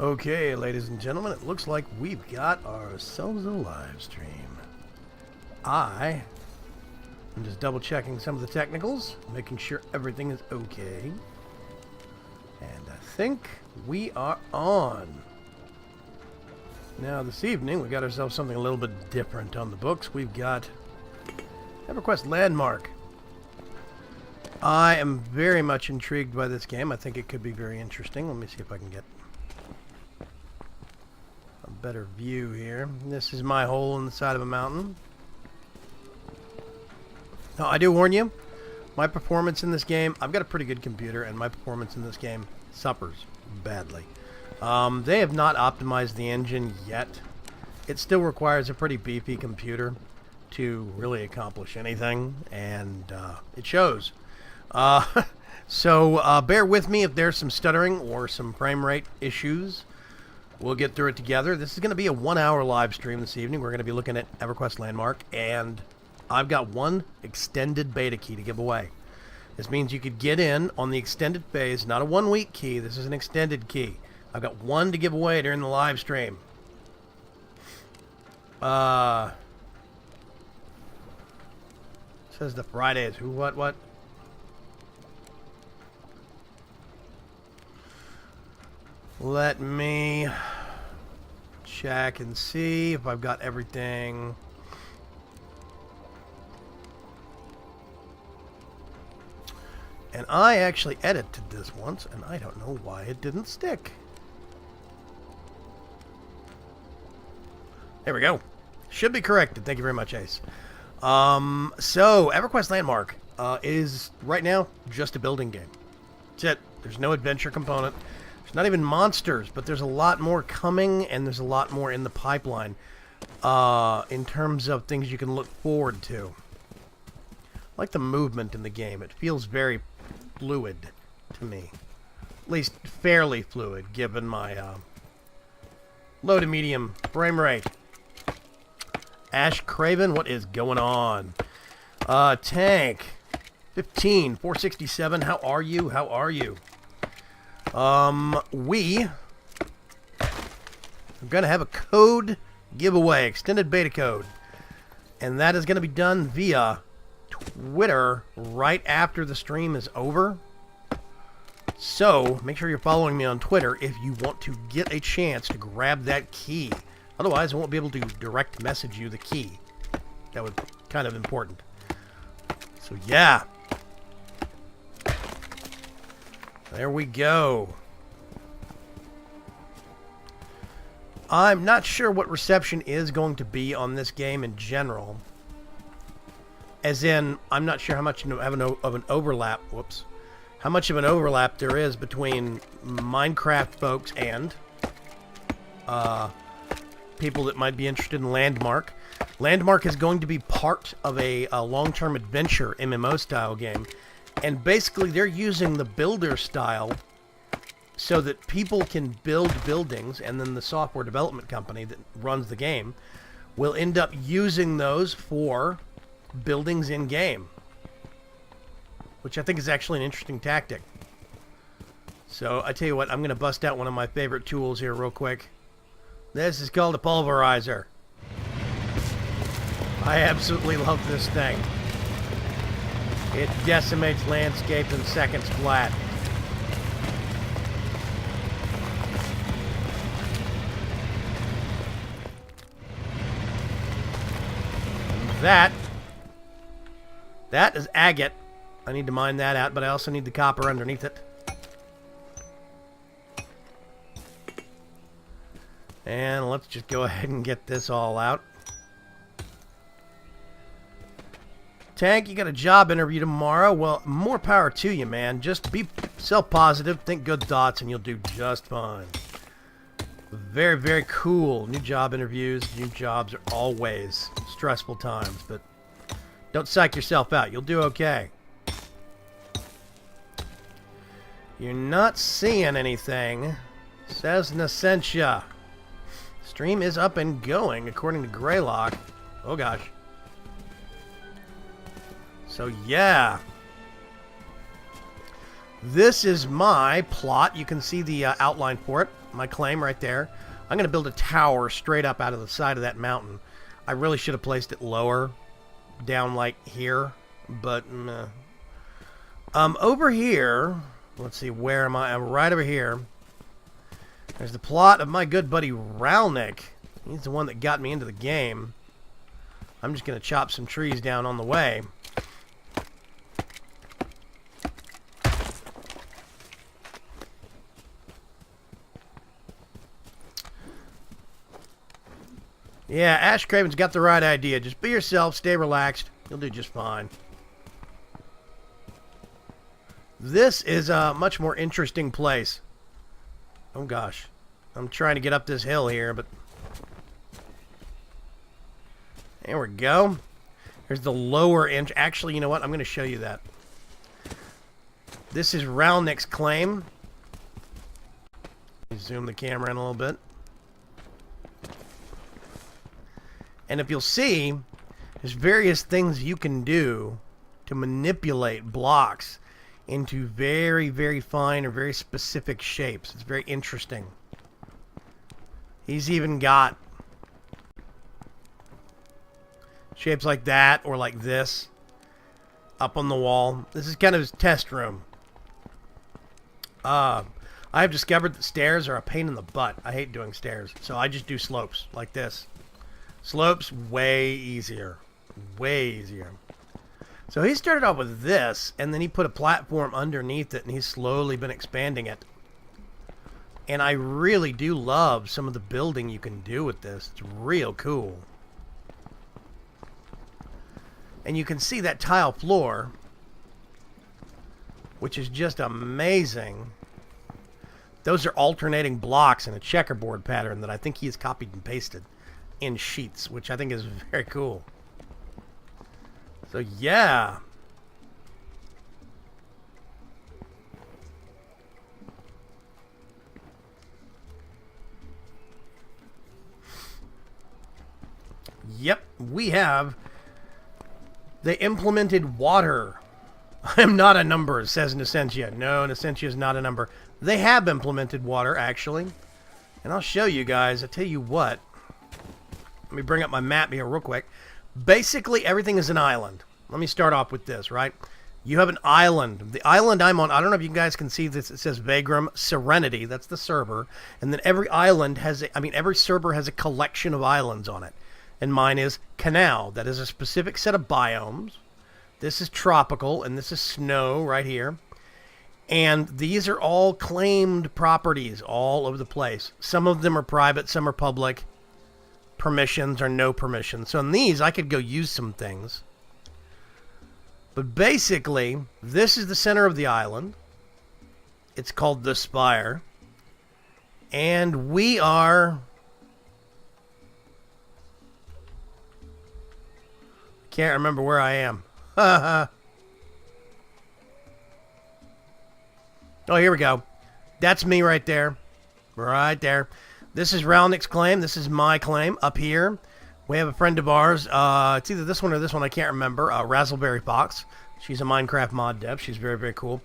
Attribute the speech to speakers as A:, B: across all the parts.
A: Okay, ladies and gentlemen, it looks like we've got ourselves a live stream. I'm just double checking some of the technicals, making sure everything is okay. And I think we are on. Now this evening, we got ourselves something a little bit different on the books. We've got Everquest Landmark. I am very much intrigued by this game. I think it could be very interesting. Let me see if I can get a better view here. This is my hole in the side of a mountain. Now, I do warn you, my performance in this game, I've got a pretty good computer, and my performance in this game suffers badly. They have not optimized the engine yet. It still requires a pretty beefy computer to really accomplish anything, and it shows. So bear with me if there's some stuttering or some frame rate issues. We'll get through it together. This is going to be a 1-hour live stream this evening. We're going to be looking at Everquest Landmark, and I've got one extended beta key to give away. This means you could get in on the extended phase, not a 1-week key. This is an extended key. I've got one to give away during the live stream. Says the Fridays. Who, what? Let me check and see if I've got everything. And I actually edited this once, and I don't know why it didn't stick. There we go. Should be corrected. Thank you very much, Ace. So, Everquest Landmark is, right now, just a building game. That's it. There's no adventure component. There's not even monsters, but there's a lot more coming, and there's a lot more in the pipeline in terms of things you can look forward to. I like the movement in the game. It feels very fluid to me. At least fairly fluid, given my low to medium frame rate. Ash Craven, what is going on? Tank 15 467. How are you? How are you? We are gonna have a code giveaway, extended beta code, and that is gonna be done via Twitter right after the stream is over. So make sure you're following me on Twitter if you want to get a chance to grab that key. Otherwise, I won't be able to direct message you the key. That was kind of important. So yeah. There we go. I'm not sure what reception is going to be on this game in general. As in, I'm not sure how much of an overlap. Whoops. How much of an overlap there is between Minecraft folks and people that might be interested in Landmark. Landmark is going to be part of a long-term adventure MMO style game. And basically, they're using the builder style so that people can build buildings, and then the software development company that runs the game will end up using those for buildings in-game. Which I think is actually an interesting tactic. So, I tell you what, I'm going to bust out one of my favorite tools here real quick. This is called a pulverizer. I absolutely love this thing. It decimates landscapes in seconds flat. And that is agate. I need to mine that out, but I also need the copper underneath it. And let's just go ahead and get this all out. Tank, you got a job interview tomorrow. Well, more power to you, man. Just be self-positive, think good thoughts, and you'll do just fine. Very, very cool. New job interviews, new jobs are always stressful times, but don't psych yourself out. You'll do okay. You're not seeing anything, says Nasentia. Stream is up and going, according to Greylock. Oh, gosh. So, yeah. This is my plot. You can see the outline for it. my claim right there. I'm going to build a tower straight up out of the side of that mountain. I really should have placed it lower, down like here, but meh. Over here, let's see, where am I? I'm right over here. There's the plot of my good buddy Ralnick. He's the one that got me into the game. I'm just going to chop some trees down on the way. Yeah, Ash Craven's got the right idea. Just be yourself, stay relaxed. You'll do just fine. This is a much more interesting place. Oh gosh. I'm trying to get up this hill here, but... There we go. There's the lower inch. Actually, you know what? I'm going to show you that. This is Ralnick's claim. Zoom the camera in a little bit. And if you'll see, there's various things you can do to manipulate blocks into very, very fine or very specific shapes. It's very interesting. He's even got shapes like that or like this up on the wall. This is kind of his test room. I've discovered that stairs are a pain in the butt. I hate doing stairs, so I just do slopes like this. Slopes, way easier. Way easier. So he started off with this, and then he put a platform underneath it, and he's slowly been expanding it. And I really do love some of the building you can do with this. It's real cool. And you can see that tile floor, which is just amazing. Those are alternating blocks in a checkerboard pattern that I think he has copied and pasted in sheets, which I think is very cool. So yeah. Yep, we have. They implemented water. I'm not a number, says Nescentia. No, Nescentia is not a number. They have implemented water, actually. And I'll show you guys. I tell you what. Let me bring up my map here real quick. Basically, everything is an island. Let me start off with this, right? You have an island. The island I'm on, I don't know if you guys can see this. It says Vaygrim Serenity. That's the server. And then every island has every server has a collection of islands on it. And mine is Canal. That is a specific set of biomes. This is tropical, and this is snow right here. And these are all claimed properties all over the place. Some of them are private, some are public. Permissions or no permissions. So in these, I could go use some things. But basically, this is the center of the island. It's called the Spire. And we are... Can't remember where I am. Oh, here we go. That's me right there. Right there. This is Ralnick's claim. This is my claim up here. We have a friend of ours. It's either this one or this one. I can't remember. Razzleberry Fox. She's a Minecraft mod dev. She's very, very cool.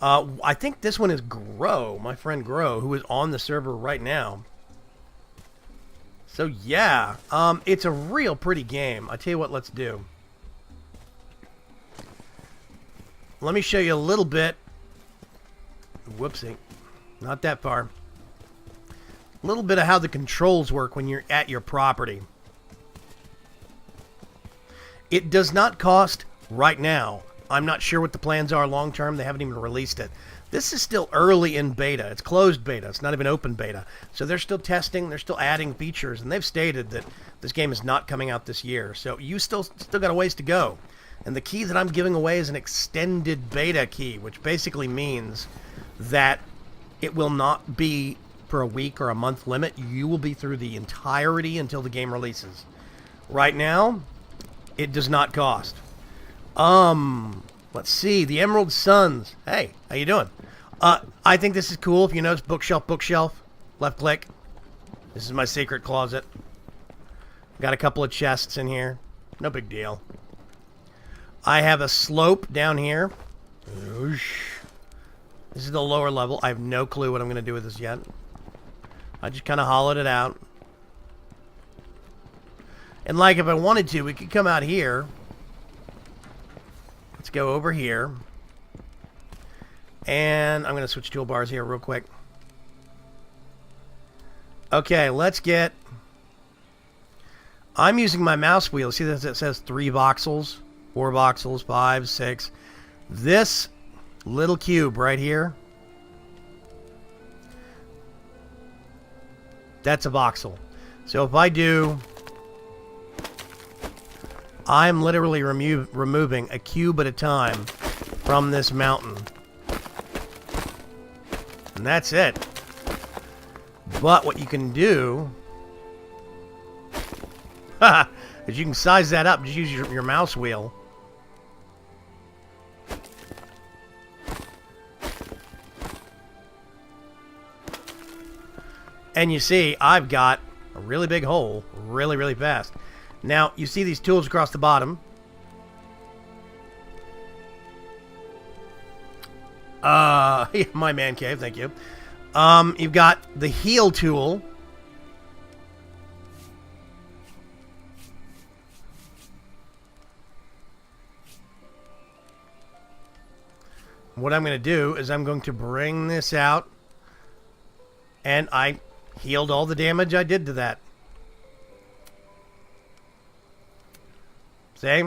A: I think this one is Grow. My friend Grow, who is on the server right now. So, yeah. It's a real pretty game. I tell you what, let's do. Let me show you a little bit. Whoopsie. Not that far. A little bit of how the controls work when you're at your property. It does not cost right now. I'm not sure what the plans are long term. They haven't even released it. This is still early in beta. It's closed beta. It's not even open beta. So they're still testing. They're still adding features. And they've stated that this game is not coming out this year. So you still got a ways to go. And the key that I'm giving away is an extended beta key, which basically means that it will not be for a week or a month limit. You will be through the entirety until the game releases. Right now, it does not cost. Let's see. The Emerald Suns. Hey, how you doing? I think this is cool. If you notice, bookshelf, left click. This is my secret closet. Got a couple of chests in here. No big deal. I have a slope down here. This is the lower level. I have no clue what I'm going to do with this yet. I just kind of hollowed it out. And like if I wanted to, we could come out here. Let's go over here. And I'm going to switch toolbars here real quick. Okay, let's get... I'm using my mouse wheel. See that it says 3 voxels, 4 voxels, 5, 6. This little cube right here, that's a voxel. So if I do... I'm literally removing a cube at a time from this mountain. And that's it. But what you can do is you can size that up. Just use your mouse wheel. And you see, I've got a really big hole really, really fast. Now, you see these tools across the bottom. My man cave, thank you. You've got the heal tool. What I'm going to do is I'm going to bring this out, and I healed all the damage I did to that. See?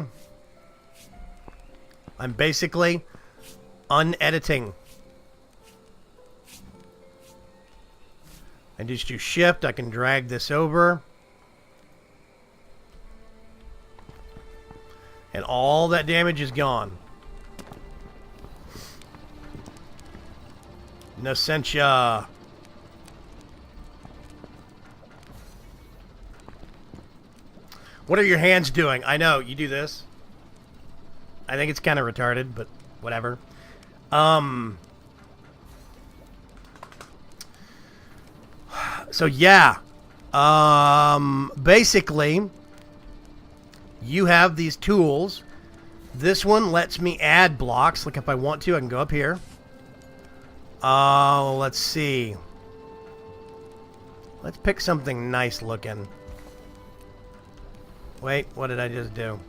A: I'm basically unediting. I just do shift, I can drag this over. And all that damage is gone. Nosentia. What are your hands doing? I know, you do this. I think it's kind of retarded, but whatever. So yeah. Basically, you have these tools. This one lets me add blocks. Like if I want to, I can go up here. Let's see. Let's pick something nice looking. Wait, what did I just do?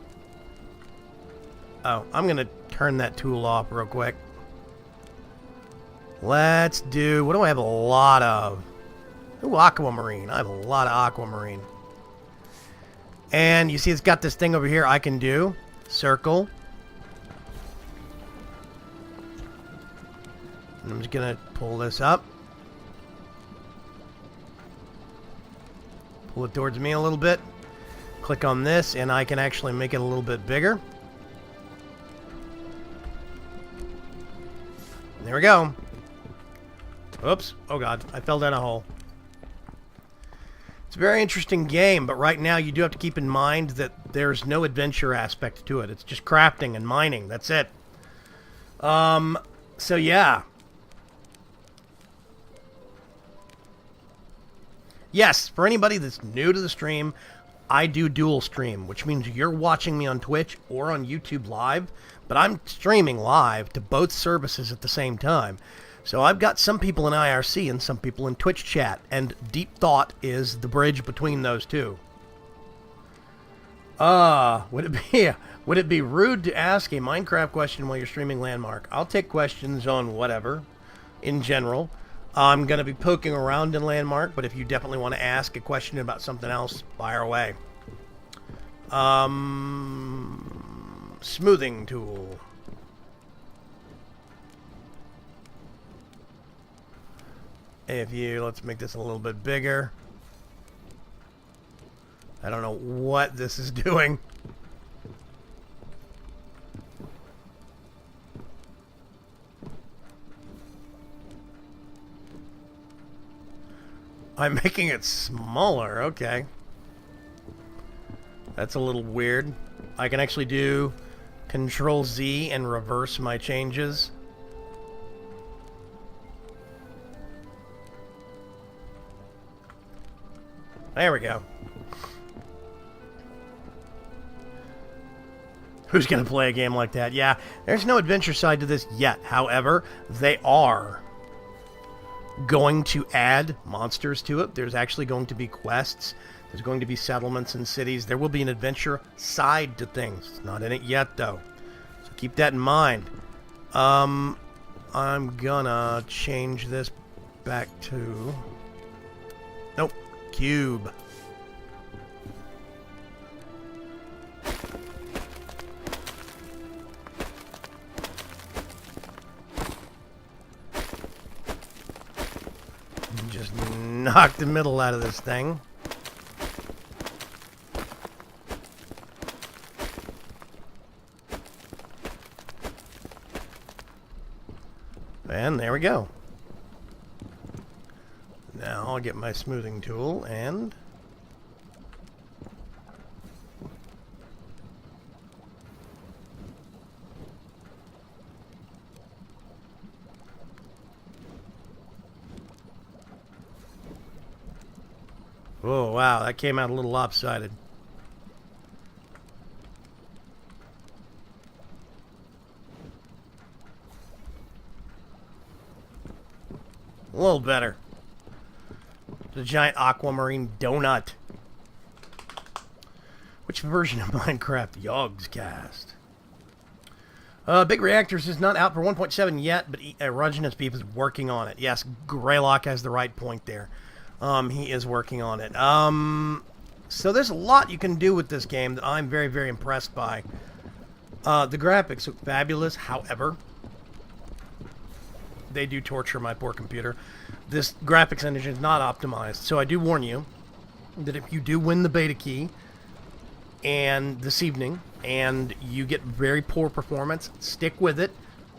A: Oh, I'm going to turn that tool off real quick. Let's do... What do I have a lot of? Ooh, aquamarine. I have a lot of aquamarine. And you see it's got this thing over here I can do. Circle. And I'm just going to pull this up. Pull it towards me a little bit. Click on this, and I can actually make it a little bit bigger. There we go. Oops. Oh, God. I fell down a hole. It's a very interesting game, but right now you do have to keep in mind that there's no adventure aspect to it. It's just crafting and mining. That's it. So, yeah. Yes, for anybody that's new to the stream, I do dual stream, which means you're watching me on Twitch or on YouTube live, but I'm streaming live to both services at the same time. So I've got some people in IRC and some people in Twitch chat, and Deep Thought is the bridge between those two. Would it be rude to ask a Minecraft question while you're streaming Landmark? I'll take questions on whatever, in general. I'm going to be poking around in Landmark, but if you definitely want to ask a question about something else, fire away. Smoothing tool. Let's make this a little bit bigger. I don't know what this is doing. I'm making it smaller, okay. That's a little weird. I can actually do Control Z and reverse my changes. There we go. Who's gonna play a game like that? Yeah, there's no adventure side to this yet. However, they are going to add monsters to it. There's actually going to be quests. There's going to be settlements and cities. There will be an adventure side to things. It's not in it yet, though. So keep that in mind. I'm gonna change this back to... Nope. Cube. Just knock the middle out of this thing. And there we go. Now I'll get my smoothing tool and... Oh, wow, that came out a little lopsided. A little better. The giant aquamarine donut. Which version of Minecraft? Yogscast. Big Reactors is not out for 1.7 yet, but Erogenous Beef is working on it. Yes, Greylock has the right point there. He is working on it. So there's a lot you can do with this game that I'm very, very impressed by. The graphics look fabulous, however, they do torture my poor computer. This graphics engine is not optimized, so I do warn you that if you do win the beta key and this evening and you get very poor performance, stick with it.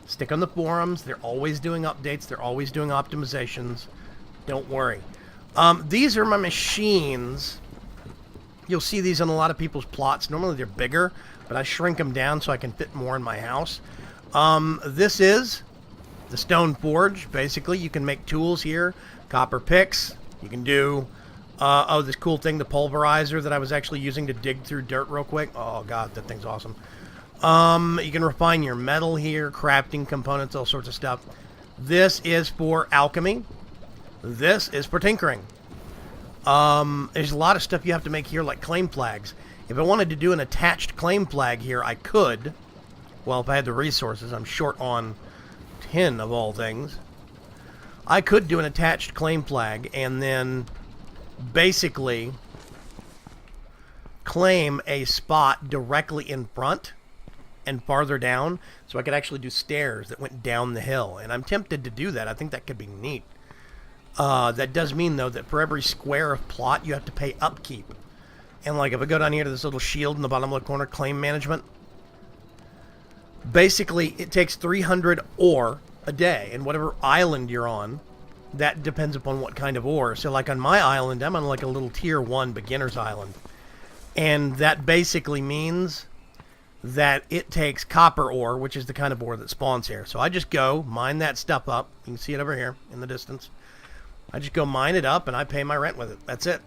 A: Stick on the forums. They're always doing updates. They're always doing optimizations. Don't worry. These are my machines. You'll see these on a lot of people's plots. Normally they're bigger, but I shrink them down so I can fit more in my house. This is the stone forge. Basically, you can make tools here. Copper picks. You can do, this cool thing, the pulverizer that I was actually using to dig through dirt real quick. Oh, God, that thing's awesome. You can refine your metal here, crafting components, all sorts of stuff. This is for alchemy. This is for tinkering. There's a lot of stuff you have to make here, like claim flags. If I wanted to do an attached claim flag here, I could. Well, if I had the resources, I'm short on tin of all things. I could do an attached claim flag and then basically claim a spot directly in front and farther down, so I could actually do stairs that went down the hill. And I'm tempted to do that. I think that could be neat. That does mean, though, that for every square of plot, you have to pay upkeep. And, like, if I go down here to this little shield in the bottom left corner, claim management, basically, it takes 300 ore a day. And whatever island you're on, that depends upon what kind of ore. So, like, on my island, I'm on, like, a little tier 1 beginner's island. And that basically means that it takes copper ore, which is the kind of ore that spawns here. So I just go, mine that stuff up. You can see it over here in the distance. I just go mine it up, and I pay my rent with it. That's it.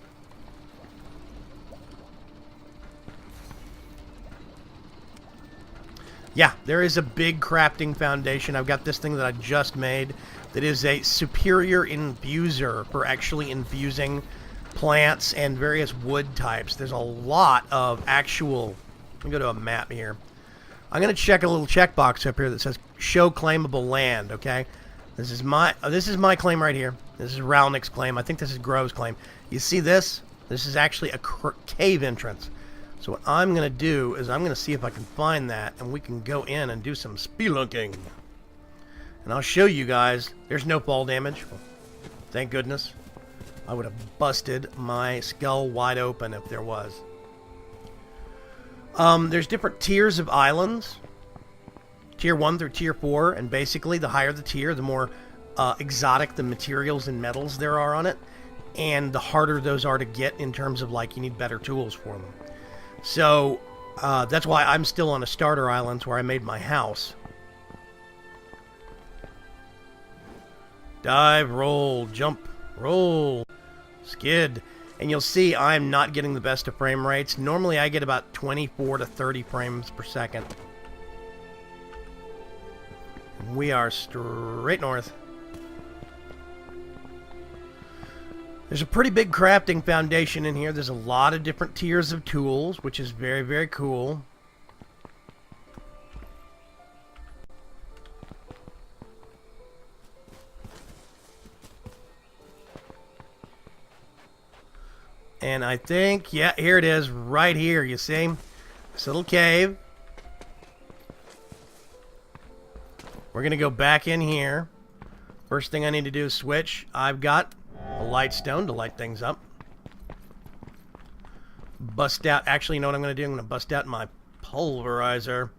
A: Yeah, there is a big crafting foundation. I've got this thing that I just made that is a superior infuser for actually infusing plants and various wood types. There's a lot of actual... Let me go to a map here. I'm going to check a little checkbox up here that says show claimable land, okay? This is my claim right here. This is Ralnick's claim. I think this is Grove's claim. You see this? This is actually a cave entrance. So what I'm going to do is I'm going to see if I can find that, and we can go in and do some spelunking. And I'll show you guys. There's no fall damage. Well, thank goodness. I would have busted my skull wide open if there was. There's different tiers of islands. Tier 1 through Tier 4, and basically the higher the tier, the more exotic the materials and metals there are on it, and the harder those are to get in terms of, like, you need better tools for them. So, that's why I'm still on a starter island where I made my house. Dive, roll, jump, roll, skid. And you'll see I'm not getting the best of frame rates. Normally I get about 24 to 30 frames per second. We are straight north. There's a pretty big crafting foundation in here. There's a lot of different tiers of tools, which is very, very cool. And I think, yeah, here it is, right here, you see? This little cave. We're going to go back in here. First thing I need to do is switch. I've got a light stone to light things up. Bust out, actually, you know what I'm going to do? I'm going to bust out my pulverizer.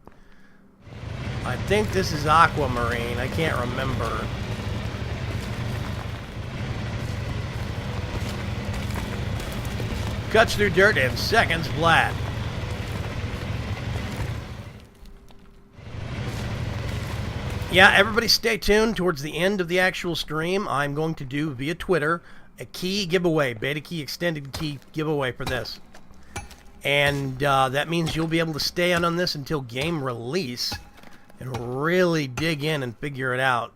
A: I think this is aquamarine. I can't remember. Cuts through dirt in seconds flat. Yeah, everybody stay tuned. Towards the end of the actual stream, I'm going to do via Twitter a key giveaway, beta key, extended key giveaway for this. And that means you'll be able to stay on this until game release and really dig in and figure it out.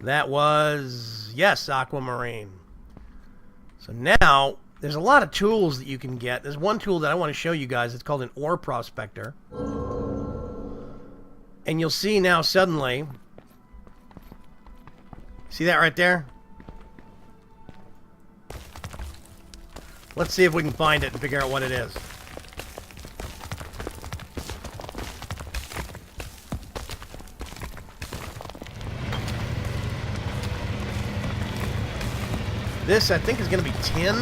A: That was, yes, aquamarine. So now, there's a lot of tools that you can get. There's one tool that I want to show you guys. It's called an ore prospector. And you'll see now suddenly, see that right there? Let's see if we can find it and figure out what it is. This, I think, is going to be tin.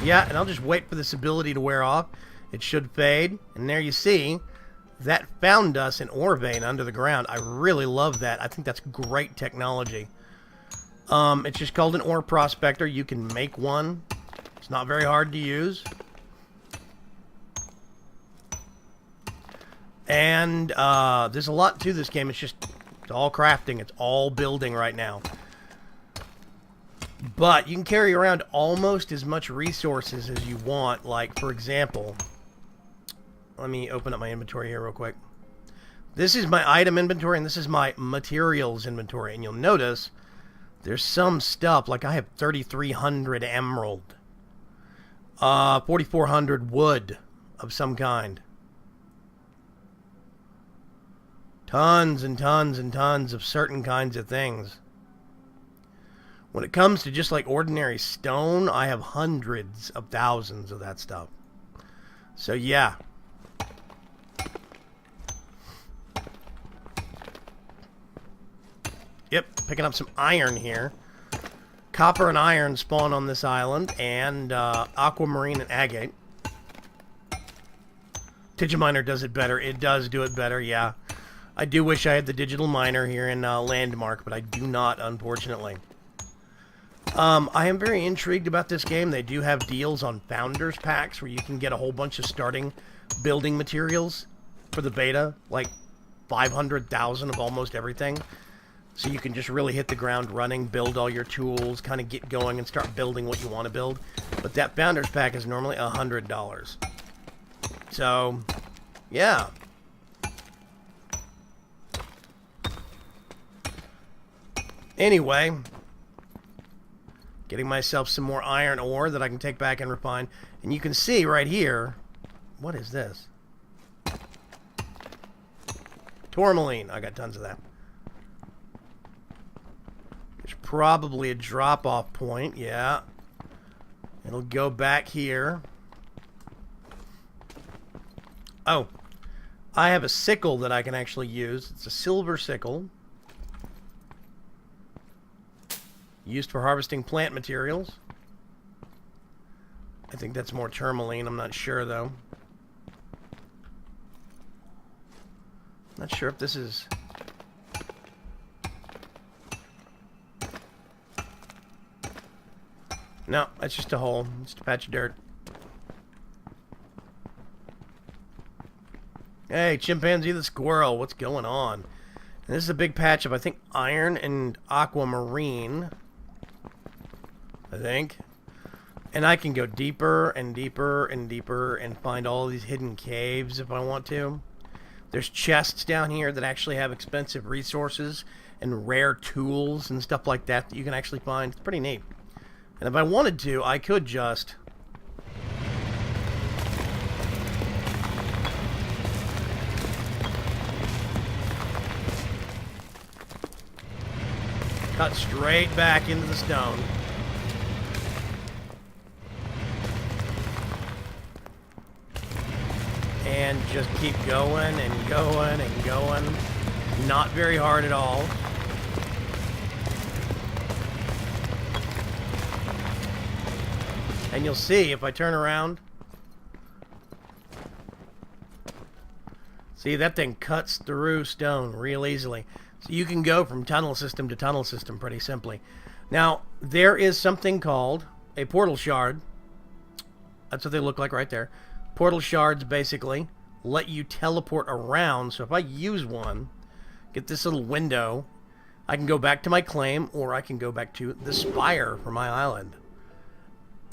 A: Yeah, and I'll just wait for this ability to wear off. It should fade. And there you see, that found us an ore vein under the ground. I really love that. I think that's great technology. It's just called an ore prospector. You can make one. It's not very hard to use. And there's a lot to this game. It's all crafting. It's all building right now. But you can carry around almost as much resources as you want. Like, for example, let me open up my inventory here real quick. This is my item inventory, and this is my materials inventory. And you'll notice there's some stuff, like I have 3,300 emerald, 4,400 wood of some kind. Tons and tons and tons of certain kinds of things. When it comes to just like ordinary stone, I have hundreds of thousands of that stuff. So yeah. Yep, picking up some iron here. Copper and iron spawn on this island, and aquamarine and agate. Digiminer does it better. It does do it better, yeah. I do wish I had the digital miner here in Landmark, but I do not, unfortunately. I am very intrigued about this game. They do have deals on Founders Packs where you can get a whole bunch of starting building materials for the beta, like 500,000 of almost everything. So you can just really hit the ground running, build all your tools, kind of get going and start building what you want to build. But that Founders Pack is normally $100. So, yeah. Anyway, getting myself some more iron ore that I can take back and refine. And you can see right here, what is this? Tourmaline. I got tons of that. There's probably a drop-off point, yeah. It'll go back here. Oh, I have a sickle that I can actually use. It's a silver sickle. Used for harvesting plant materials. I think that's more tourmaline. I'm not sure, though. Not sure if this is... No, that's just a hole. Just a patch of dirt. Hey, chimpanzee the squirrel. What's going on? And this is a big patch of, I think, iron and aquamarine. I think. And I can go deeper and deeper and deeper and find all these hidden caves if I want to. There's chests down here that actually have expensive resources. and rare tools and stuff like that that you can actually find. It's pretty neat. And if I wanted to, I could just... cut straight back into the stone. And just keep going and going and going. Not very hard at all. And you'll see if I turn around. See, that thing cuts through stone real easily. So you can go from tunnel system to tunnel system pretty simply. Now, there is something called a portal shard. That's what they look like right there. Portal shards basically let you teleport around. So if I use one, get this little window, I can go back to my claim, or I can go back to the spire for my island.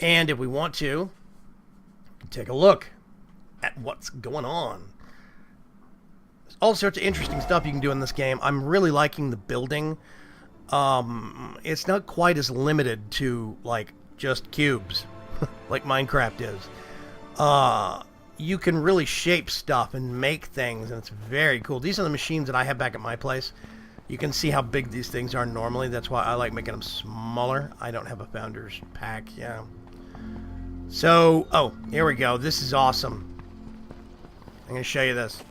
A: And if we want to, take a look at what's going on. There's all sorts of interesting stuff you can do in this game. I'm really liking the building. It's not quite as limited to, like, just cubes, like Minecraft is. You can really shape stuff and make things, and it's very cool. These are the machines that I have back at my place. You can see how big these things are normally. That's why I like making them smaller. I don't have a founder's pack, yeah. So, oh, here we go. This is awesome. I'm going to show you this.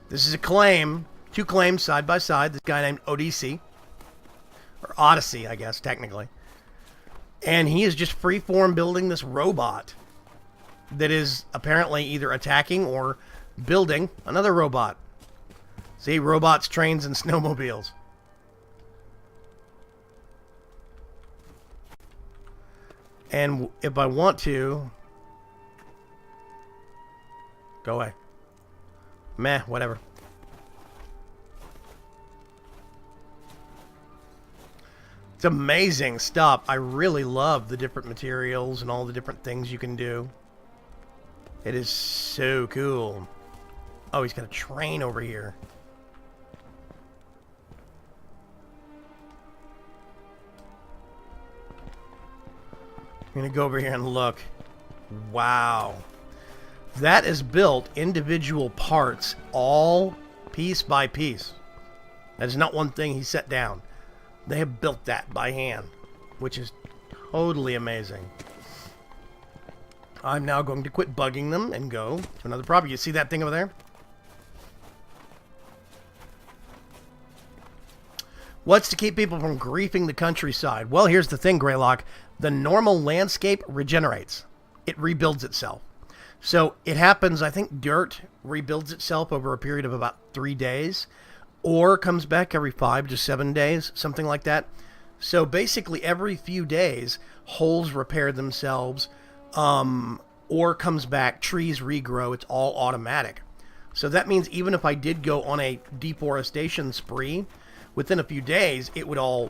A: This is a claim. 2 claims side by side. This guy named Odyssey. Or Odyssey, I guess, technically. And he is just freeform building this robot that is apparently either attacking or building another robot. See, robots, trains, and snowmobiles. And if I want to... Go away. Meh, whatever. It's amazing stuff. I really love the different materials and all the different things you can do. It is so cool. Oh, he's got a train over here. I'm going to go over here and look. Wow. That is built individual parts, all piece by piece. That is not one thing he set down. They have built that by hand, which is totally amazing. I'm now going to quit bugging them and go to another property. You see that thing over there? What's to keep people from griefing the countryside? Well, here's the thing, Greylock. The normal landscape regenerates. It rebuilds itself. So it happens, I think dirt rebuilds itself over a period of about 3 days, or comes back every 5 to 7 days, something like that. So basically every few days, holes repair themselves, or comes back, trees regrow. It's all automatic. So that means even if I did go on a deforestation spree, within a few days, it would all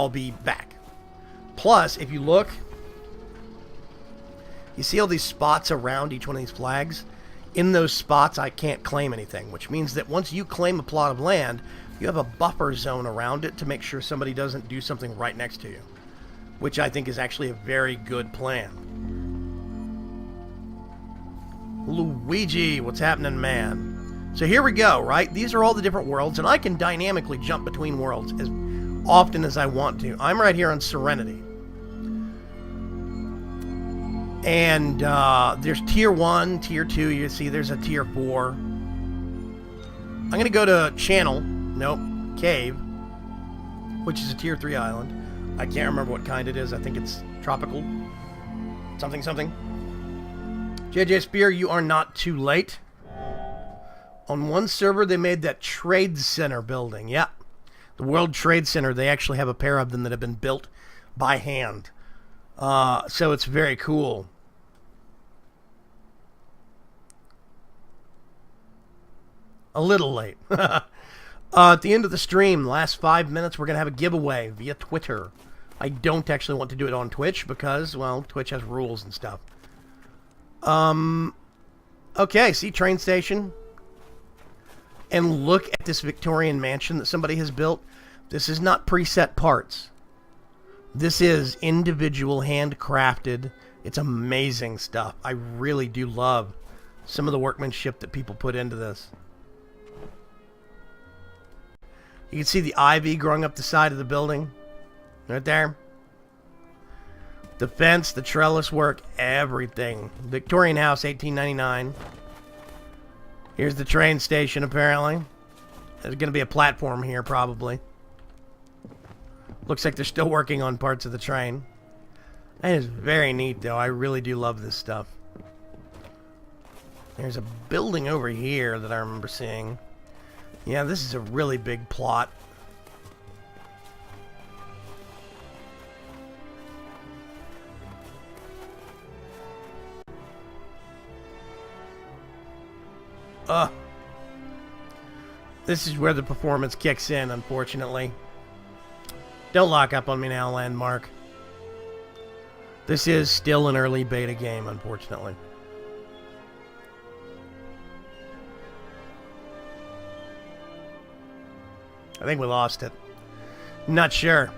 A: be back. Plus, if you look, you see all these spots around each one of these flags? In those spots, I can't claim anything, which means that once you claim a plot of land, you have a buffer zone around it to make sure somebody doesn't do something right next to you, which I think is actually a very good plan. Luigi, what's happening, man? So here we go, right? These are all the different worlds, and I can dynamically jump between worlds as often as I want to. I'm right here on Serenity. And there's Tier 1, Tier 2, you see there's a Tier 4. I'm going to go to Channel, nope, Cave, which is a Tier 3 island. I can't remember what kind it is. I think it's tropical. Something, something. JJ Spear, you are not too late. On one server, they made that Trade Center building. Yeah. The World Trade Center, they actually have a pair of them that have been built by hand. So it's very cool. A little late. At the end of the stream, last 5 minutes, we're going to have a giveaway via Twitter. I don't actually want to do it on Twitch because, well, Twitch has rules and stuff. Okay, see, train station. And look at this Victorian mansion that somebody has built. This is not preset parts. This is individual handcrafted. It's amazing stuff. I really do love some of the workmanship that people put into this. You can see the ivy growing up the side of the building. Right there. The fence, the trellis work, everything. Victorian house, 1899. Here's the train station, apparently. There's going to be a platform here, probably. Looks like they're still working on parts of the train. That is very neat, though. I really do love this stuff. There's a building over here that I remember seeing. Yeah, this is a really big plot. This is where the performance kicks in, unfortunately. Don't lock up on me now, Landmark. This is still an early beta game, unfortunately. I think we lost it. Not sure.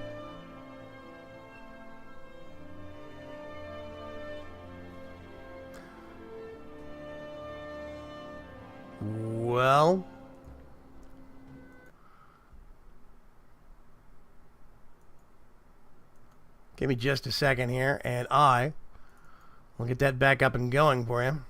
A: Well, give me just a second here, and I will get that back up and going for you.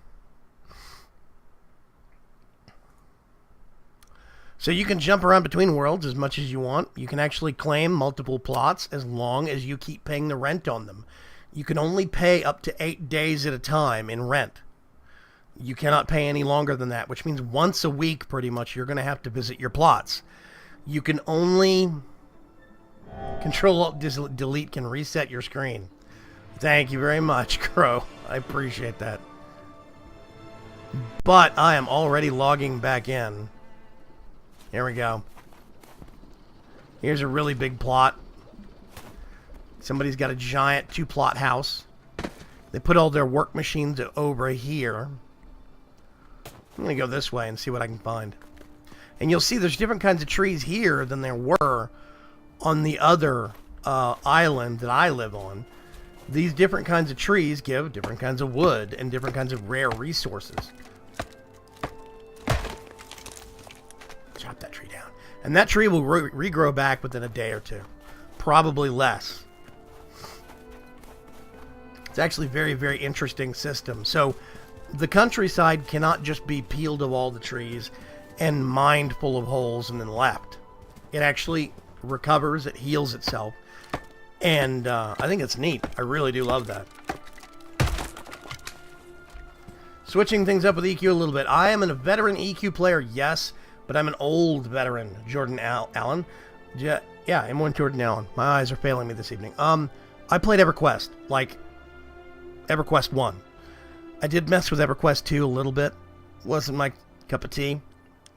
A: So you can jump around between worlds as much as you want. You can actually claim multiple plots as long as you keep paying the rent on them. You can only pay up to 8 days at a time in rent. You cannot pay any longer than that, which means once a week, pretty much, you're going to have to visit your plots. You can only... Control-Alt-Delete can reset your screen. Thank you very much, Crow. I appreciate that. But I am already logging back in. Here we go. Here's a really big plot. Somebody's got a giant 2-plot house. They put all their work machines over here. I'm going to go this way and see what I can find. And you'll see there's different kinds of trees here than there were on the other island that I live on. These different kinds of trees give different kinds of wood and different kinds of rare resources. Chop that tree down. And that tree will regrow back within a day or two. Probably less. It's actually a very, very interesting system. So the countryside cannot just be peeled of all the trees and mined full of holes and then left. It actually recovers, it heals itself. And I think it's neat. I really do love that. Switching things up with EQ a little bit. I am a veteran EQ player, yes, but I'm an old veteran, Jordan Allen. Yeah, I'm one Jordan Allen. My eyes are failing me this evening. I played EverQuest, like EverQuest 1. I did mess with EverQuest 2 a little bit. Wasn't my cup of tea.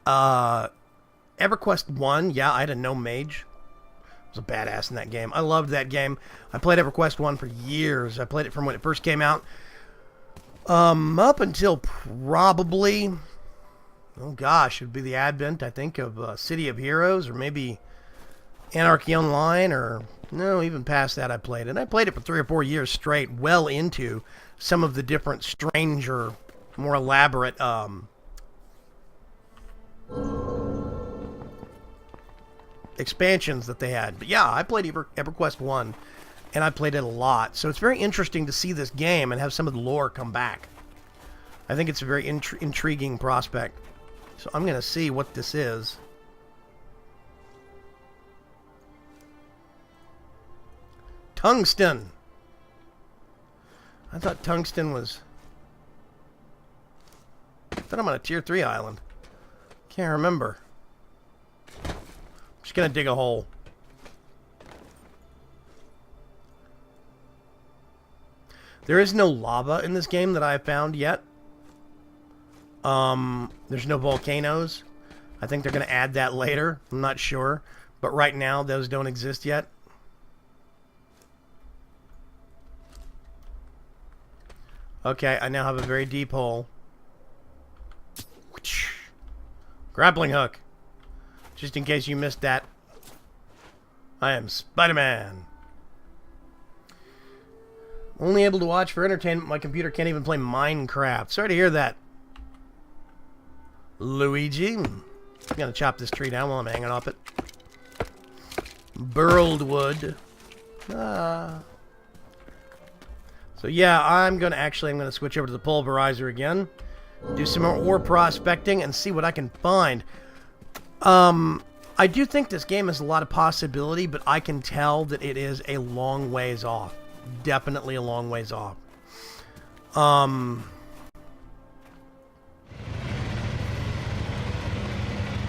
A: EverQuest 1, yeah, I had a gnome mage. I was a badass in that game. I loved that game. I played EverQuest 1 for years. I played it from when it first came out. Up until probably, oh gosh, it would be the advent, I think, of City of Heroes, or maybe Anarchy Online, or no, even past that I played it. And I played it for 3 or 4 years straight, well into some of the different stranger, more elaborate expansions that they had. But yeah, I played EverQuest 1, and I played it a lot. So it's very interesting to see this game and have some of the lore come back. I think it's a very intriguing prospect. So I'm going to see what this is. Tungsten. I thought tungsten was... I thought I'm on a tier 3 island. Can't remember. I'm just going to dig a hole. There is no lava in this game that I have found yet. There's no volcanoes. I think they're going to add that later. I'm not sure. But right now, those don't exist yet. Okay, I now have a very deep hole. Grappling hook. Just in case you missed that. I am Spider-Man. Only able to watch for entertainment. My computer can't even play Minecraft. Sorry to hear that. Luigi. I'm gonna chop this tree down while I'm hanging off it. Burled wood. So yeah, I'm gonna switch over to the pulverizer again. Do some more ore prospecting and see what I can find. I do think this game has a lot of possibility, but I can tell that it is a long ways off. Definitely a long ways off.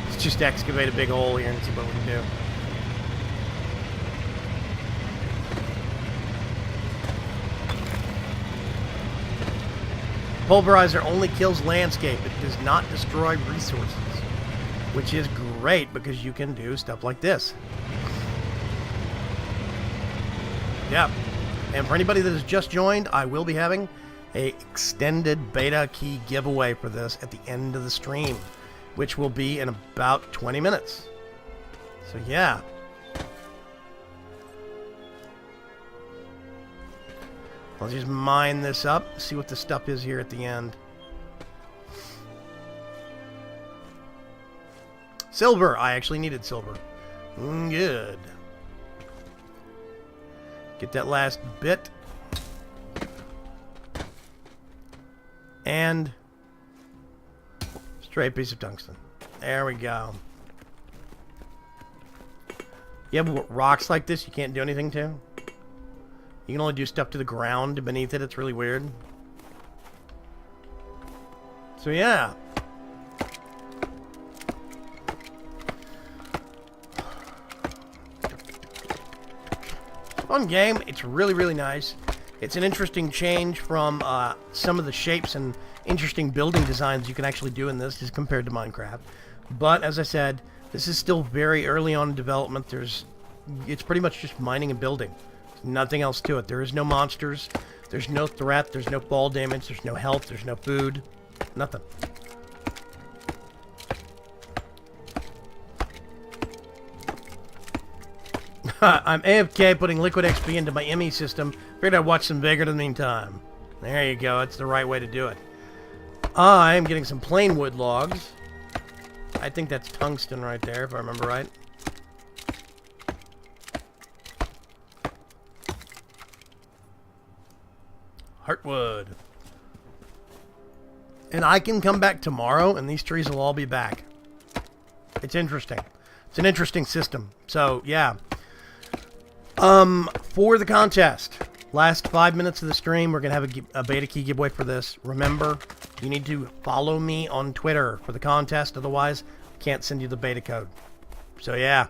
A: Let's just excavate a big hole here and see what we can do. Pulverizer only kills landscape. It does not destroy resources, which is great because you can do stuff like this. Yeah. And for anybody that has just joined, I will be having a extended beta key giveaway for this at the end of the stream, which will be in about 20 minutes. So yeah. Let's just mine this up, see what the stuff is here at the end. Silver! I actually needed silver. Good. Get that last bit. And straight piece of tungsten. There we go. You have rocks like this you can't do anything to? You can only do stuff to the ground beneath it. It's really weird. So yeah. Fun game. It's really, really nice. It's an interesting change from some of the shapes and interesting building designs you can actually do in this as compared to Minecraft. But as I said, this is still very early on in development. It's pretty much just mining and building. Nothing else to it. There is no monsters. There's no threat. There's no fall damage. There's no health. There's no food. Nothing. I'm AFK putting liquid XP into my ME system. Figured I'd watch some Vaygrim in the meantime. There you go. That's the right way to do it. I'm getting some plain wood logs. I think that's tungsten right there, if I remember right. Heartwood. And I can come back tomorrow, and these trees will all be back. It's interesting. It's an interesting system. So, yeah. For the contest, last 5 minutes of the stream, we're going to have a beta key giveaway for this. Remember, you need to follow me on Twitter for the contest. Otherwise, I can't send you the beta code. So, yeah.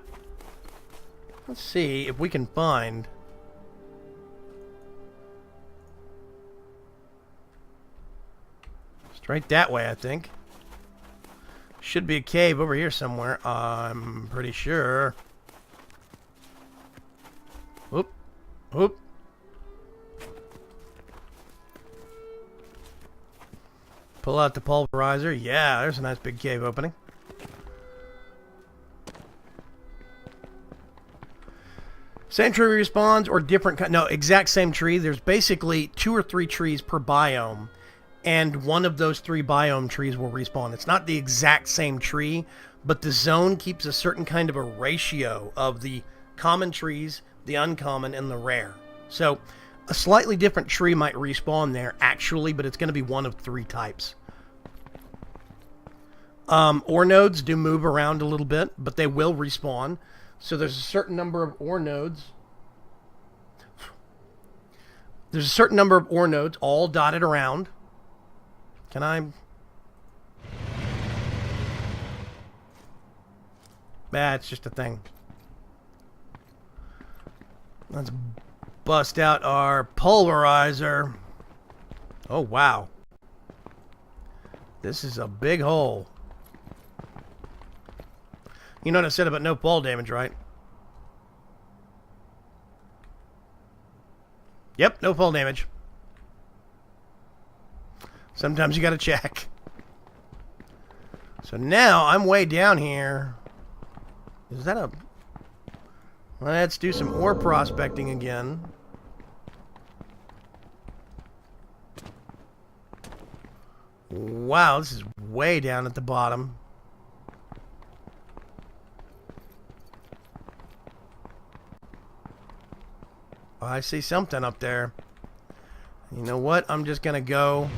A: Let's see if we can find... Straight that way, I think. Should be a cave over here somewhere. I'm pretty sure. Whoop. Whoop. Pull out the pulverizer. Yeah, there's a nice big cave opening. Same tree respawns or different... No, exact same tree. There's basically 2 or 3 trees per biome. And one of those 3 biome trees will respawn. It's not the exact same tree, but the zone keeps a certain kind of a ratio of the common trees, the uncommon, and the rare. So, a slightly different tree might respawn there, actually, but it's going to be one of 3 types. Ore nodes do move around a little bit, but they will respawn. So there's a certain number of ore nodes. There's a certain number of ore nodes all dotted around. Can I... It's just a thing. Let's bust out our pulverizer. Oh, wow. This is a big hole. You know what I said about no fall damage, right? Yep, no fall damage. Sometimes you gotta check. So now I'm way down here. Is that a... Let's do some ore prospecting again. Wow, this is way down at the bottom. I see something up there. You know what? I'm just gonna go.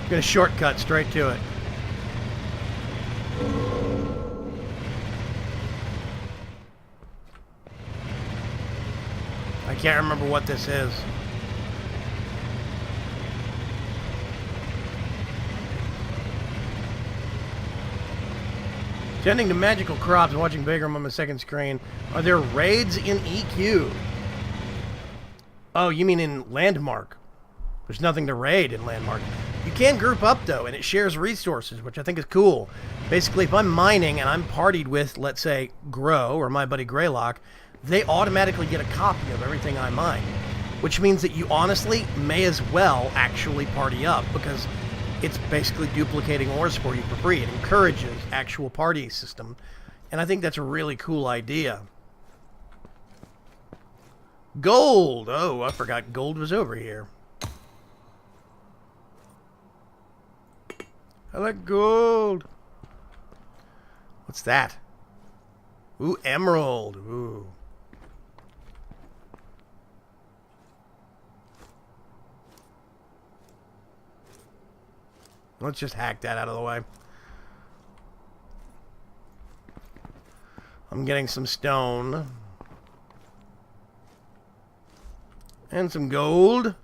A: I'm gonna shortcut straight to it. I can't remember what this is. Tending to magical crops and watching Vaygrim on the second screen. Are there raids in EQ? Oh, you mean in Landmark? There's nothing to raid in Landmark. You can group up, though, and it shares resources, which I think is cool. Basically, if I'm mining and I'm partied with, let's say, Grow or my buddy Greylock, they automatically get a copy of everything I mine. Which means that you honestly may as well actually party up, because it's basically duplicating ores for you for free. It encourages actual party system. And I think that's a really cool idea. Gold! Oh, I forgot gold was over here. I like gold. What's that? Ooh, emerald. Ooh. Let's just hack that out of the way. I'm getting some stone. And some gold.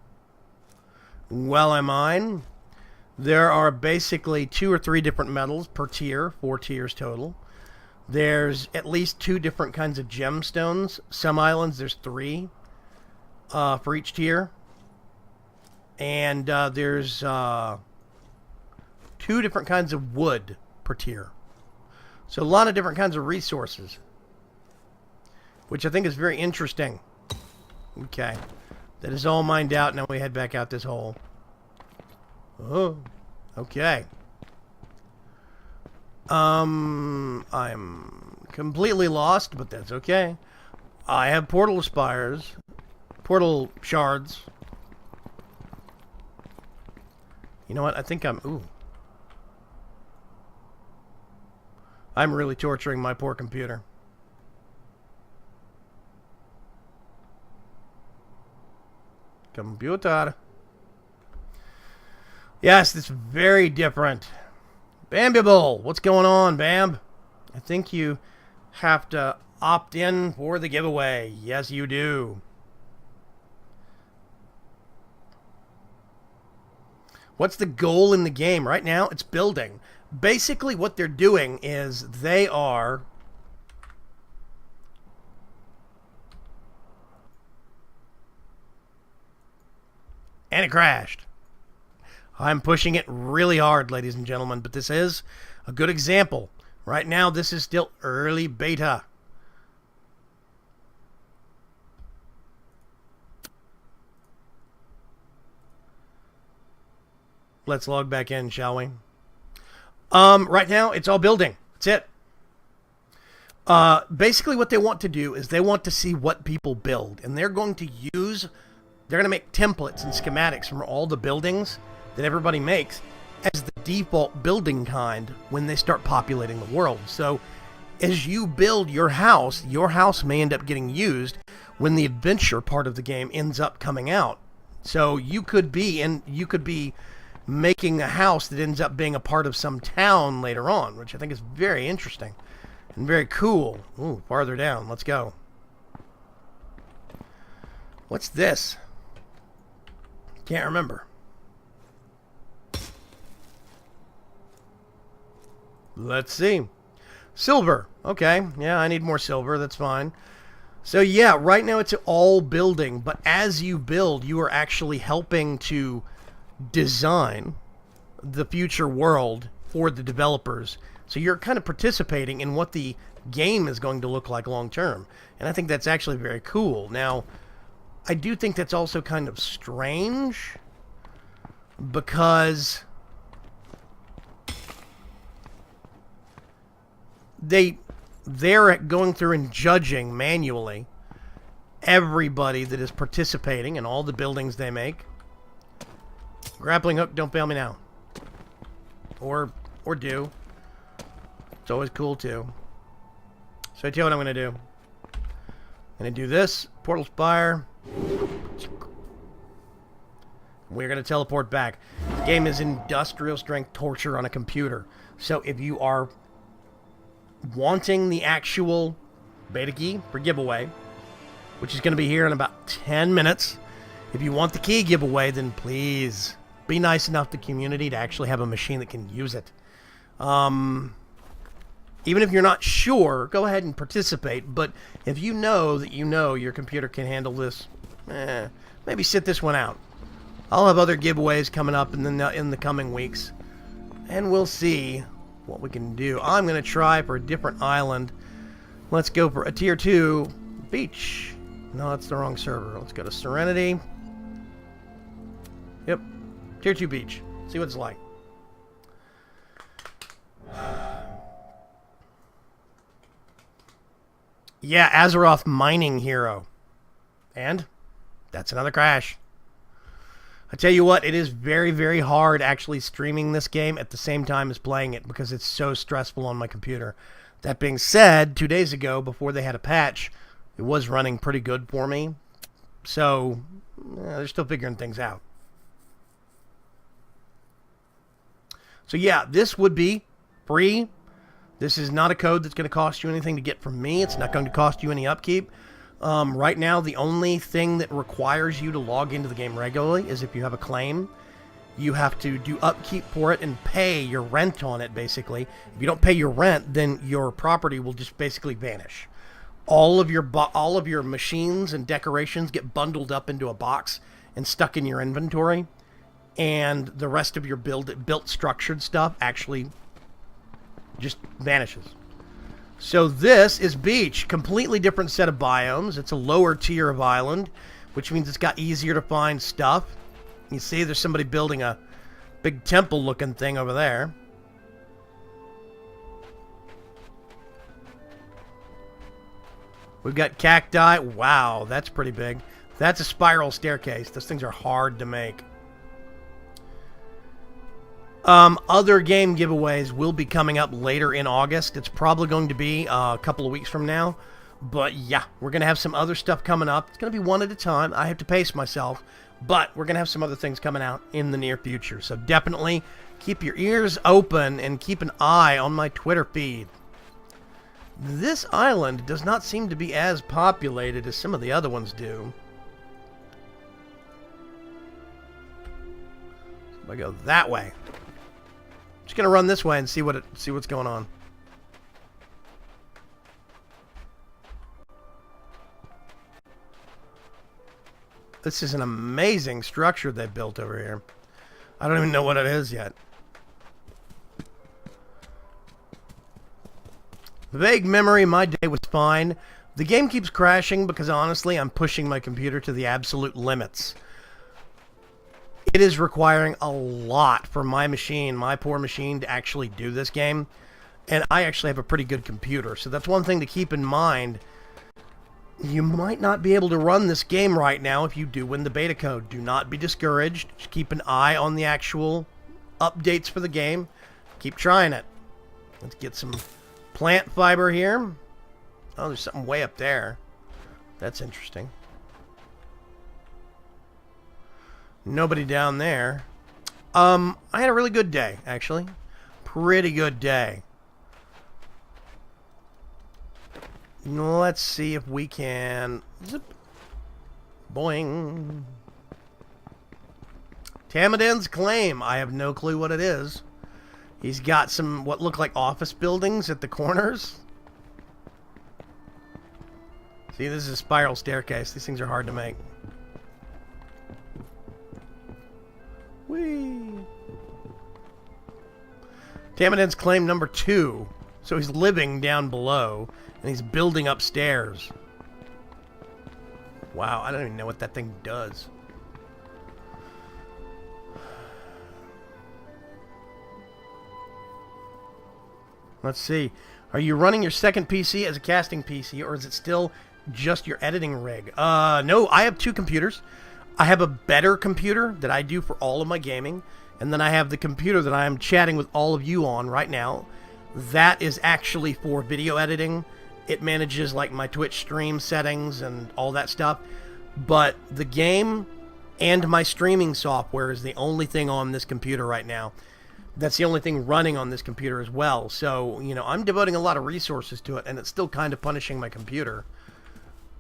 A: While I mine. There are basically 2 or 3 different metals per tier. 4 tiers total. There's at least 2 different kinds of gemstones. Some islands there's 3 for each tier. And there's 2 different kinds of wood per tier. So a lot of different kinds of resources. Which I think is very interesting. Okay. That is all mined out. Now we head back out this hole. Oh. Okay. I'm completely lost, but that's okay. I have portal spires. Portal shards. You know what? I think I'm... Ooh. I'm really torturing my poor computer. Computer. Yes, it's very different. Bambable, what's going on, Bamb? I think you have to opt in for the giveaway. Yes, you do. What's the goal in the game? Right now, it's building. Basically, what they're doing is they are... And it crashed. I'm pushing it really hard, ladies and gentlemen, but this is a good example. Right now, this is still early beta. Let's log back in, shall we? Right now, it's all building. That's it. Basically, what they want to do is they want to see what people build. And they're going to use... They're going to make templates and schematics from all the buildings that everybody makes as the default building kind when they start populating the world. So, as you build your house may end up getting used when the adventure part of the game ends up coming out. So, you could be making a house that ends up being a part of some town later on, which I think is very interesting and very cool. Ooh, farther down. Let's go. What's this? Can't remember. Let's see. Silver. Okay. Yeah, I need more silver. That's fine. So yeah, right now it's all building, but as you build, you are actually helping to design the future world for the developers. So you're kind of participating in what the game is going to look like long term. And I think that's actually very cool. Now, I do think that's also kind of strange, because they're going through and judging manually everybody that is participating in all the buildings they make. Grappling hook, don't fail me now. Or do. It's always cool too. So I tell you what I'm going to do. I'm going to do this. Portal Spire. We're going to teleport back. The game is industrial strength torture on a computer. So if you are wanting the actual beta key for giveaway, which is going to be here in about 10 minutes, if you want the key giveaway, then please be nice enough to the community to actually have a machine that can use it. Even if you're not sure, go ahead and participate. But if you know that your computer can handle this, maybe sit this one out. I'll have other giveaways coming up in the coming weeks, and we'll see what we can do. I'm going to try for a different island. Let's go for a Tier 2 beach. No, that's the wrong server. Let's go to Serenity. Yep. Tier 2 beach. See what it's like. Yeah, Azeroth mining hero. And that's another crash. I tell you what, it is very, very hard actually streaming this game at the same time as playing it because it's so stressful on my computer. That being said, 2 days ago, before they had a patch, it was running pretty good for me. So, they're still figuring things out. So yeah, this would be free. This is not a code that's going to cost you anything to get from me. It's not going to cost you any upkeep. Right now, the only thing that requires you to log into the game regularly is if you have a claim. You have to do upkeep for it and pay your rent on it, basically. If you don't pay your rent, then your property will just basically vanish. All of your machines and decorations get bundled up into a box and stuck in your inventory. And the rest of your built structured stuff actually just vanishes. So this is beach, completely different set of biomes. It's a lower tier of island, which means it's got easier to find stuff. You see there's somebody building a big temple looking thing over there. We've got cacti. Wow, that's pretty big. That's a spiral staircase. Those things are hard to make. Other game giveaways will be coming up later in August. It's probably going to be a couple of weeks from now. But yeah, we're going to have some other stuff coming up. It's going to be one at a time. I have to pace myself. But we're going to have some other things coming out in the near future. So definitely keep your ears open and keep an eye on my Twitter feed. This island does not seem to be as populated as some of the other ones do. So I go that way. Just gonna run this way and see what's going on. This is an amazing structure they built over here. I don't even know what it is yet. Vague memory, my day was fine. The game keeps crashing because honestly, I'm pushing my computer to the absolute limits. It is requiring a lot for my machine, my poor machine, to actually do this game. And I actually have a pretty good computer. So that's one thing to keep in mind. You might not be able to run this game right now if you do win the beta code. Do not be discouraged. Just keep an eye on the actual updates for the game. Keep trying it. Let's get some plant fiber here. Oh, there's something way up there. That's interesting. Nobody down there. I had a really good day, actually. Pretty good day. Let's see if we can... Zip. Boing. Tamadin's claim. I have no clue what it is. He's got some, what look like office buildings at the corners. See, this is a spiral staircase. These things are hard to make. Whee! Tamadin's claim number 2. So he's living down below, and he's building upstairs. Wow, I don't even know what that thing does. Let's see. Are you running your second PC as a casting PC, or is it still just your editing rig? No, I have two computers. I have a better computer that I do for all of my gaming, and then I have the computer that I am chatting with all of you on right now. That is actually for video editing. It manages like my Twitch stream settings and all that stuff. But the game and my streaming software is the only thing on this computer right now. That's the only thing running on this computer as well. So, you know, I'm devoting a lot of resources to it, and it's still kind of punishing my computer.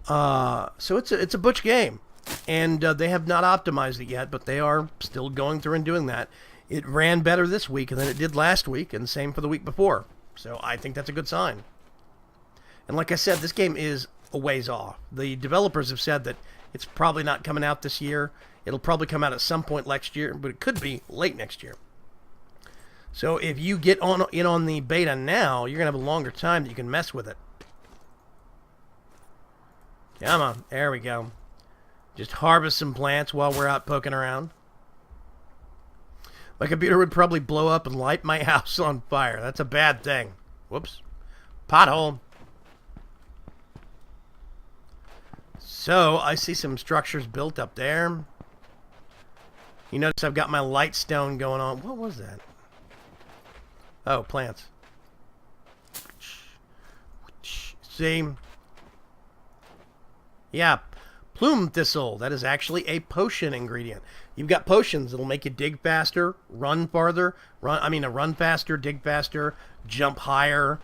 A: So it's a butch game. And they have not optimized it yet, but they are still going through and doing that. It ran better this week than it did last week, and same for the week before. So I think that's a good sign. And like I said, this game is a ways off. The developers have said that it's probably not coming out this year. It'll probably come out at some point next year, but it could be late next year. So if you get in on the beta now, you're going to have a longer time that you can mess with it. Come on. There we go. Just harvest some plants while we're out poking around. My computer would probably blow up and light my house on fire. That's a bad thing. Whoops. Pothole. So, I see some structures built up there. You notice I've got my light stone going on. What was that? Oh, plants. See? Yeah. Plume thistle. That is actually a potion ingredient. You've got potions that'll make you dig faster, run farther, run faster, dig faster, jump higher.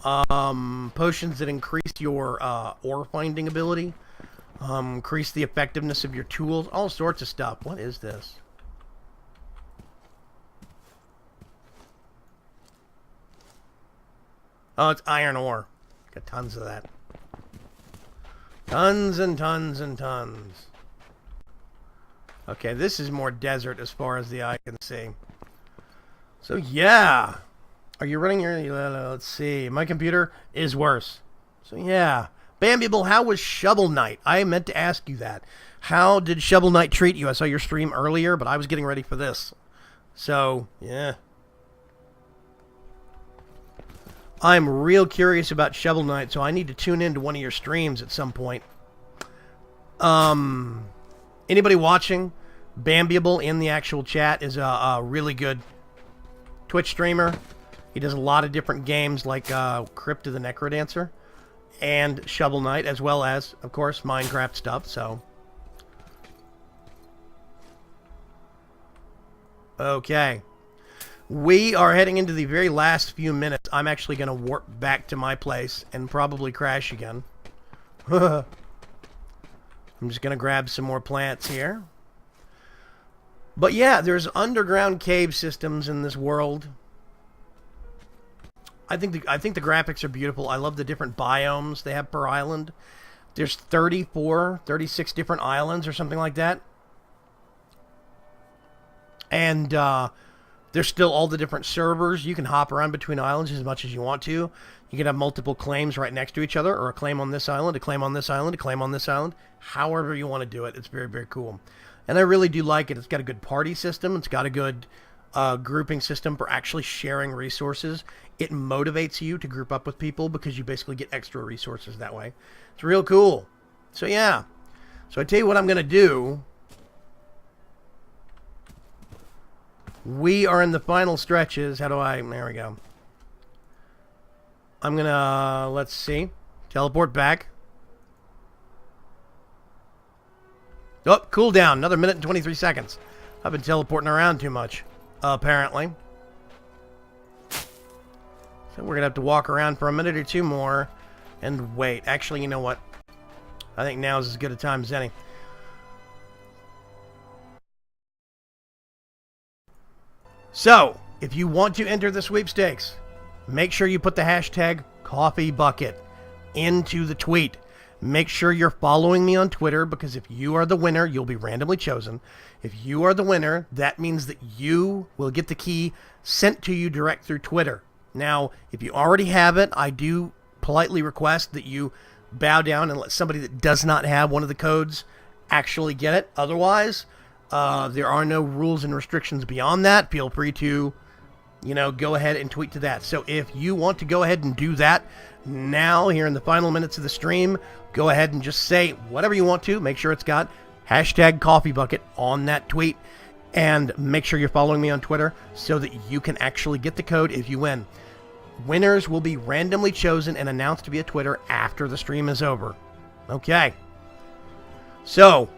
A: Potions that increase your ore finding ability, increase the effectiveness of your tools, all sorts of stuff. What is this? Oh, it's iron ore. Got tons of that. Tons and tons and tons. Okay, this is more desert as far as the eye can see. So, yeah. Are you running your... let's see. My computer is worse. So, yeah. Bambiable, how was Shovel Knight? I meant to ask you that. How did Shovel Knight treat you? I saw your stream earlier, but I was getting ready for this. So, yeah. I'm real curious about Shovel Knight, so I need to tune into one of your streams at some point. Anybody watching? Bambiable in the actual chat is a really good Twitch streamer. He does a lot of different games like Crypt of the Necrodancer and Shovel Knight, as well as, of course, Minecraft stuff, so... Okay. We are heading into the very last few minutes. I'm actually going to warp back to my place and probably crash again. I'm just going to grab some more plants here. But yeah, there's underground cave systems in this world. I think the graphics are beautiful. I love the different biomes they have per island. There's 36 different islands or something like that. And there's still all the different servers. You can hop around between islands as much as you want to. You can have multiple claims right next to each other, or a claim on this island, a claim on this island, a claim on this island. However you want to do it. It's very, very cool. And I really do like it. It's got a good party system. It's got a good grouping system for actually sharing resources. It motivates you to group up with people because you basically get extra resources that way. It's real cool. So yeah. So I tell you what I'm going to do. We are in the final stretches. How do I... There we go. I'm going to... Let's see. Teleport back. Oh, cooldown. Another minute and 23 seconds. I've been teleporting around too much, apparently. So we're going to have to walk around for a minute or two more and wait. Actually, you know what? I think now is as good a time as any. So, if you want to enter the sweepstakes, make sure you put the hashtag coffeebucket into the tweet. Make sure you're following me on Twitter, because if you are the winner, you'll be randomly chosen. If you are the winner, that means that you will get the key sent to you direct through Twitter. Now, if you already have it, I do politely request that you bow down and let somebody that does not have one of the codes actually get it. Otherwise, there are no rules and restrictions beyond that. Feel free to, go ahead and tweet to that. So if you want to go ahead and do that now, here in the final minutes of the stream, go ahead and just say whatever you want to. Make sure it's got hashtag coffee bucket on that tweet. And make sure you're following me on Twitter so that you can actually get the code if you win. Winners will be randomly chosen and announced via Twitter after the stream is over. Okay. So,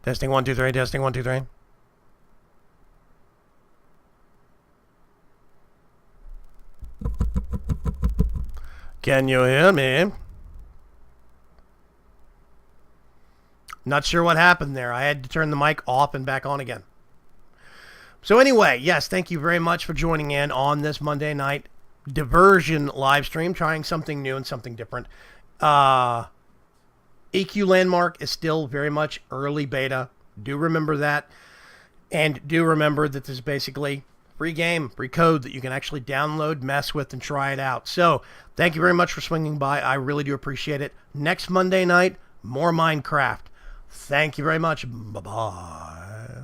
A: testing 1 2 3, testing 1 2 3. Can you hear me? Not sure what happened there. I had to turn the mic off and back on again. So anyway, yes, thank you very much for joining in on this Monday night diversion live stream, trying something new and something different. EQ Landmark is still very much early beta. Do remember that. And do remember that this is basically free game, free code that you can actually download, mess with, and try it out. So thank you very much for swinging by. I really do appreciate it. Next Monday night, more Minecraft. Thank you very much. Bye-bye.